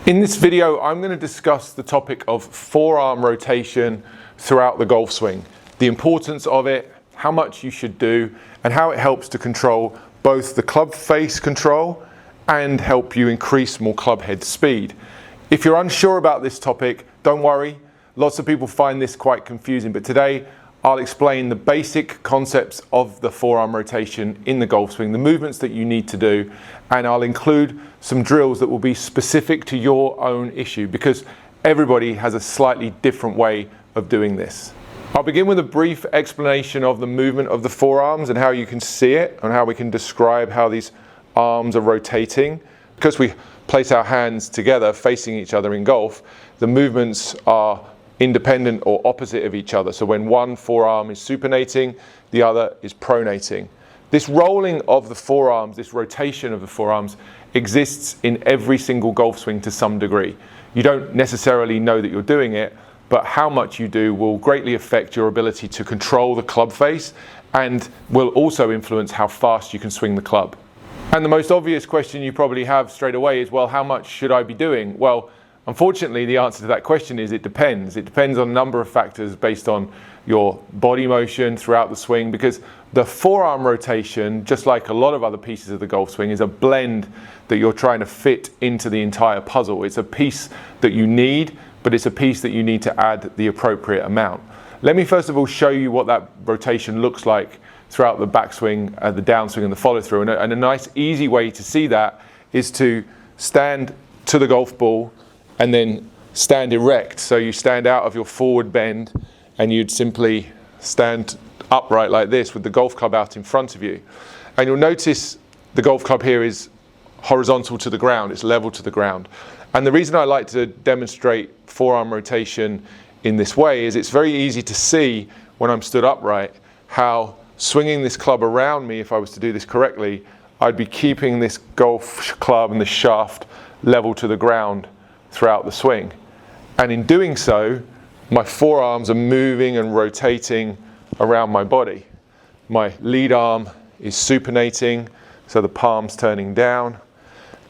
In this video, I'm going to discuss the topic of forearm rotation throughout the golf swing, the importance of it, how much you should do, and how it helps to control both the club face control and help you increase more club head speed. If you're unsure about this topic, don't worry. Lots of people find this quite confusing, but today I'll explain the basic concepts of the forearm rotation in the golf swing, the movements that you need to do, and I'll include some drills that will be specific to your own issue because everybody has a slightly different way of doing this. I'll begin with a brief explanation of the movement of the forearms and how you can see it and how we can describe how these arms are rotating. Because we place our hands together facing each other in golf, the movements are independent or opposite of each other. So when one forearm is supinating, the other is pronating. This rolling of the forearms, this rotation of the forearms, exists in every single golf swing to some degree. You don't necessarily know that you're doing it, but how much you do will greatly affect your ability to control the club face and will also influence how fast you can swing the club. And the most obvious question you probably have straight away is, well, how much should I be doing? Well, unfortunately, the answer to that question is it depends. It depends on a number of factors based on your body motion throughout the swing, because the forearm rotation, just like a lot of other pieces of the golf swing, is a blend that you're trying to fit into the entire puzzle. It's a piece that you need, but it's a piece that you need to add the appropriate amount. Let me first of all show you what that rotation looks like throughout the backswing, the downswing and the follow through. And a nice easy way to see that is to stand to the golf ball and then stand erect. So you stand out of your forward bend and you'd simply stand upright like this with the golf club out in front of you. And you'll notice the golf club here is horizontal to the ground, it's level to the ground. And the reason I like to demonstrate forearm rotation in this way is it's very easy to see when I'm stood upright how swinging this club around me, if I was to do this correctly, I'd be keeping this golf club and the shaft level to the ground throughout the swing. And in doing so, my forearms are moving and rotating around my body. My lead arm is supinating, so the palm's turning down.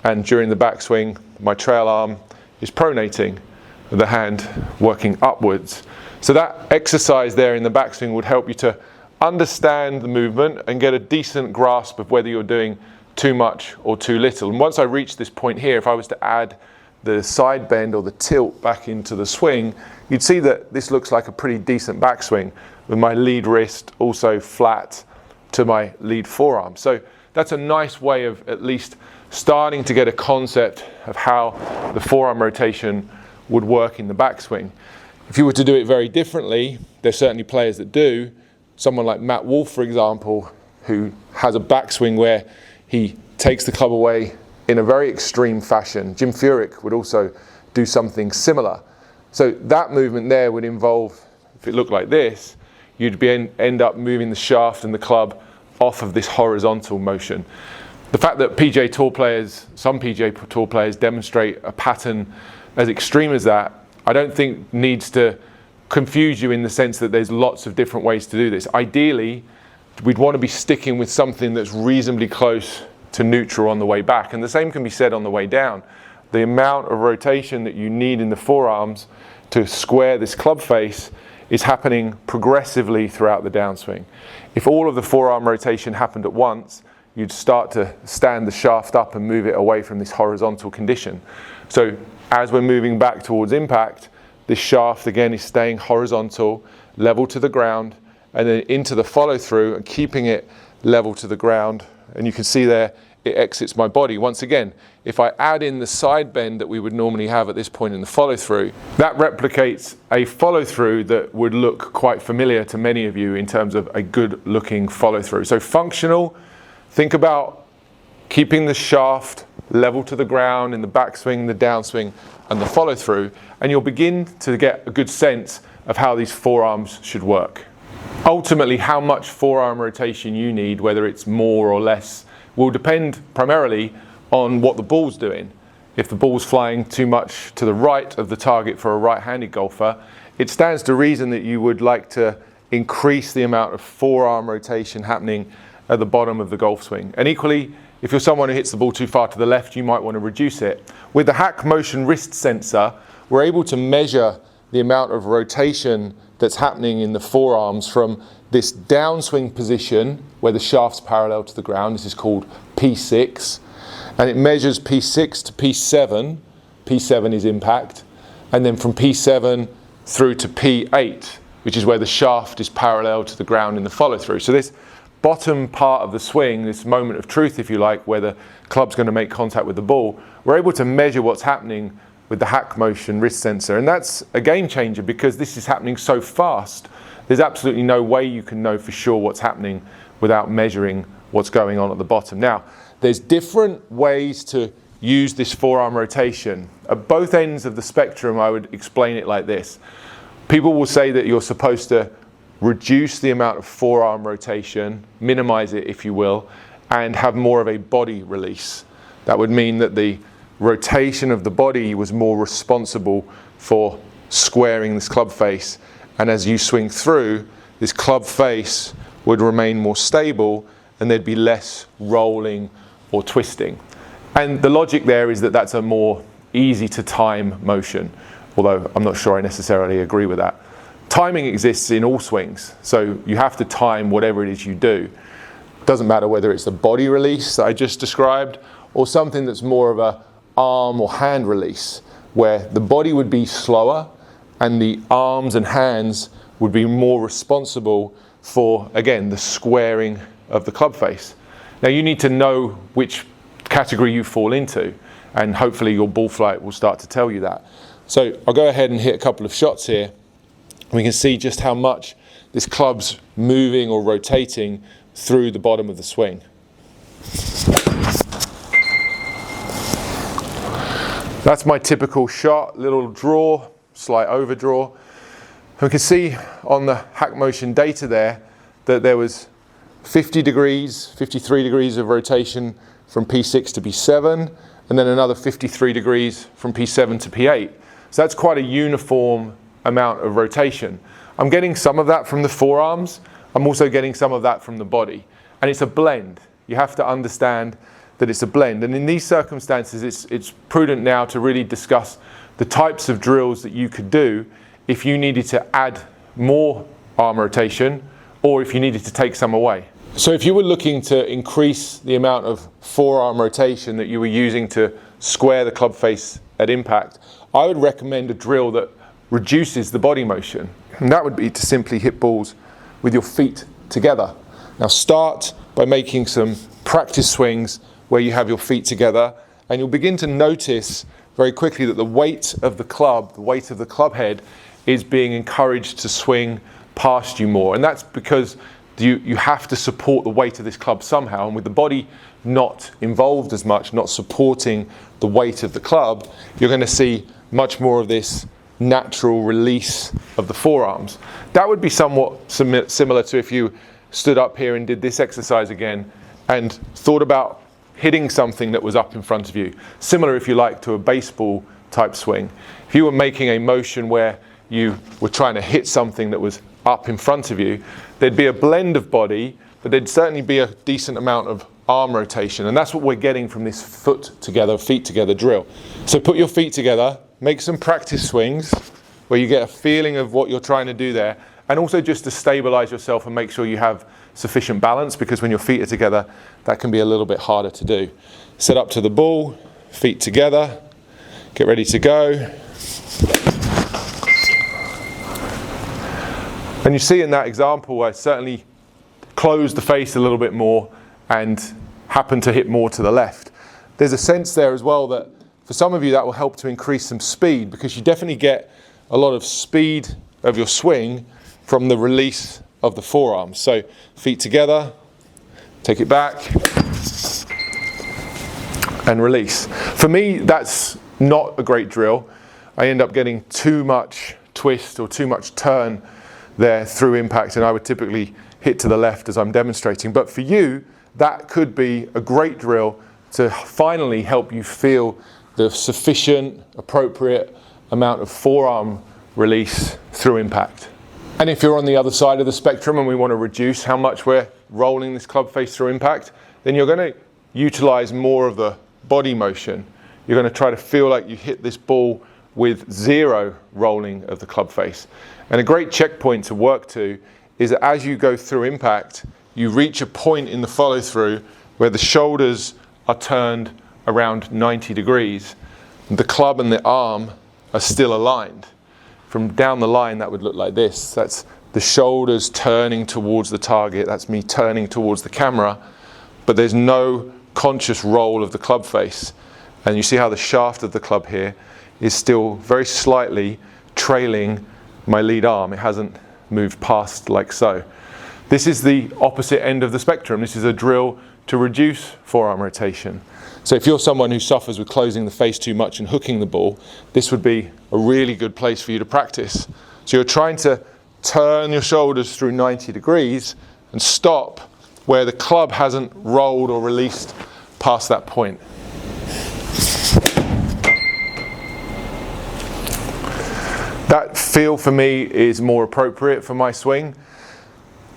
And during the backswing, my trail arm is pronating, the hand working upwards. So that exercise there in the backswing would help you to understand the movement and get a decent grasp of whether you're doing too much or too little. And once I reach this point here, if I was to add the side bend or the tilt back into the swing, you'd see that this looks like a pretty decent backswing with my lead wrist also flat to my lead forearm. So that's a nice way of at least starting to get a concept of how the forearm rotation would work in the backswing. If you were to do it very differently, there's certainly players that do. Someone like Matt Wolff, for example, who has a backswing where he takes the club away in a very extreme fashion. Jim Furyk would also do something similar. So that movement there would involve, if it looked like this, you'd end up moving the shaft and the club off of this horizontal motion. The fact that some PGA Tour players demonstrate a pattern as extreme as that, I don't think needs to confuse you in the sense that there's lots of different ways to do this. Ideally, we'd want to be sticking with something that's reasonably close to neutral on the way back, and the same can be said on the way down. The amount of rotation that you need in the forearms to square this club face is happening progressively throughout the downswing. If all of the forearm rotation happened at once, you'd start to stand the shaft up and move it away from this horizontal condition. So as we're moving back towards impact, this shaft again is staying horizontal, level to the ground, and then into the follow through and keeping it level to the ground. And you can see there, it exits my body. Once again, if I add in the side bend that we would normally have at this point in the follow through, that replicates a follow through that would look quite familiar to many of you in terms of a good looking follow through. So functional, think about keeping the shaft level to the ground in the backswing, the downswing, and the follow through, and you'll begin to get a good sense of how these forearms should work. Ultimately, how much forearm rotation you need, whether it's more or less, will depend primarily on what the ball's doing. If the ball's flying too much to the right of the target for a right-handed golfer, it stands to reason that you would like to increase the amount of forearm rotation happening at the bottom of the golf swing. And equally, if you're someone who hits the ball too far to the left, you might want to reduce it. With the Hack Motion wrist sensor, we're able to measure the amount of rotation that's happening in the forearms from this downswing position where the shaft's parallel to the ground. This is called P6, and it measures P6 to P7. P7 is impact, and then from P7 through to P8, which is where the shaft is parallel to the ground in the follow through. So this bottom part of the swing, this moment of truth, if you like, where the club's going to make contact with the ball, we're able to measure what's happening with the Hack Motion wrist sensor. And that's a game changer because this is happening so fast. There's absolutely no way you can know for sure what's happening without measuring what's going on at the bottom. Now, there's different ways to use this forearm rotation. At both ends of the spectrum, I would explain it like this. People will say that you're supposed to reduce the amount of forearm rotation, minimize it if you will, and have more of a body release. That would mean that the rotation of the body was more responsible for squaring this club face, and as you swing through, this club face would remain more stable and there'd be less rolling or twisting. And the logic there is that that's a more easy to time motion, although I'm not sure I necessarily agree with that. Timing exists in all swings, so you have to time whatever it is you do. Doesn't matter whether it's the body release that I just described or something that's more of a arm or hand release, where the body would be slower and the arms and hands would be more responsible for, again, the squaring of the club face. Now you need to know which category you fall into, and hopefully your ball flight will start to tell you that. So I'll go ahead and hit a couple of shots here. We can see just how much this club's moving or rotating through the bottom of the swing. That's my typical shot, little draw, slight overdraw. And we can see on the Hack Motion data there that there was 50 degrees, 53 degrees of rotation from P6 to P7, and then another 53 degrees from P7 to P8. So that's quite a uniform amount of rotation. I'm getting some of that from the forearms. I'm also getting some of that from the body. And it's a blend. You have to understand that it's a blend. And in these circumstances, it's prudent now to really discuss the types of drills that you could do if you needed to add more arm rotation or if you needed to take some away. So if you were looking to increase the amount of forearm rotation that you were using to square the club face at impact, I would recommend a drill that reduces the body motion. And that would be to simply hit balls with your feet together. Now start by making some practice swings where you have your feet together, and you'll begin to notice very quickly that the weight of the club, the weight of the club head, is being encouraged to swing past you more. And that's because you have to support the weight of this club somehow, and with the body not involved as much, not supporting the weight of the club, you're going to see much more of this natural release of the forearms. That would be somewhat similar to if you stood up here and did this exercise again and thought about hitting something that was up in front of you. Similar, if you like, to a baseball type swing. If you were making a motion where you were trying to hit something that was up in front of you, there'd be a blend of body, but there'd certainly be a decent amount of arm rotation. And that's what we're getting from this feet together drill. So put your feet together, make some practice swings where you get a feeling of what you're trying to do there, and also just to stabilize yourself and make sure you have sufficient balance, because when your feet are together, that can be a little bit harder to do. Set up to the ball, feet together, get ready to go. And you see in that example, I certainly closed the face a little bit more and happened to hit more to the left. There's a sense there as well that for some of you that will help to increase some speed, because you definitely get a lot of speed of your swing from the release of the forearms. So feet together, take it back, and release. For me, that's not a great drill. I end up getting too much twist or too much turn there through impact, and I would typically hit to the left as I'm demonstrating. But for you, that could be a great drill to finally help you feel the sufficient, appropriate amount of forearm release through impact. And if you're on the other side of the spectrum and we want to reduce how much we're rolling this club face through impact, then you're going to utilize more of the body motion. You're going to try to feel like you hit this ball with zero rolling of the club face. And a great checkpoint to work to is that as you go through impact, you reach a point in the follow through where the shoulders are turned around 90 degrees. The club and the arm are still aligned. From down the line, that would look like this. That's the shoulders turning towards the target. That's me turning towards the camera, but there's no conscious roll of the club face. And you see how the shaft of the club here is still very slightly trailing my lead arm. It hasn't moved past like so. This is the opposite end of the spectrum. This is a drill to reduce forearm rotation. So if you're someone who suffers with closing the face too much and hooking the ball, this would be a really good place for you to practice. So you're trying to turn your shoulders through 90 degrees and stop where the club hasn't rolled or released past that point. That feel for me is more appropriate for my swing,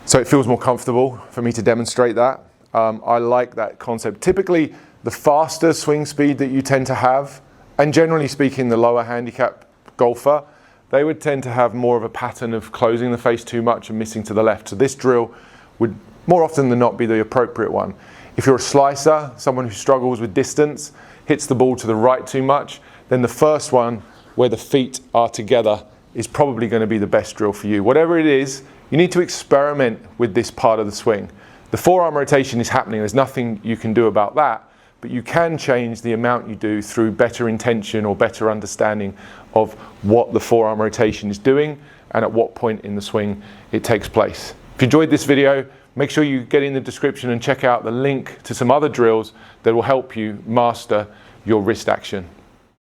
so it feels more comfortable for me to demonstrate that. I like that concept. Typically, the faster swing speed that you tend to have, and generally speaking the lower handicap golfer, they would tend to have more of a pattern of closing the face too much and missing to the left. So this drill would more often than not be the appropriate one. If you're a slicer, someone who struggles with distance, hits the ball to the right too much, then the first one where the feet are together is probably going to be the best drill for you. Whatever it is, you need to experiment with this part of the swing. The forearm rotation is happening. There's nothing you can do about that, but you can change the amount you do through better intention or better understanding of what the forearm rotation is doing and at what point in the swing it takes place. If you enjoyed this video, make sure you get in the description and check out the link to some other drills that will help you master your wrist action.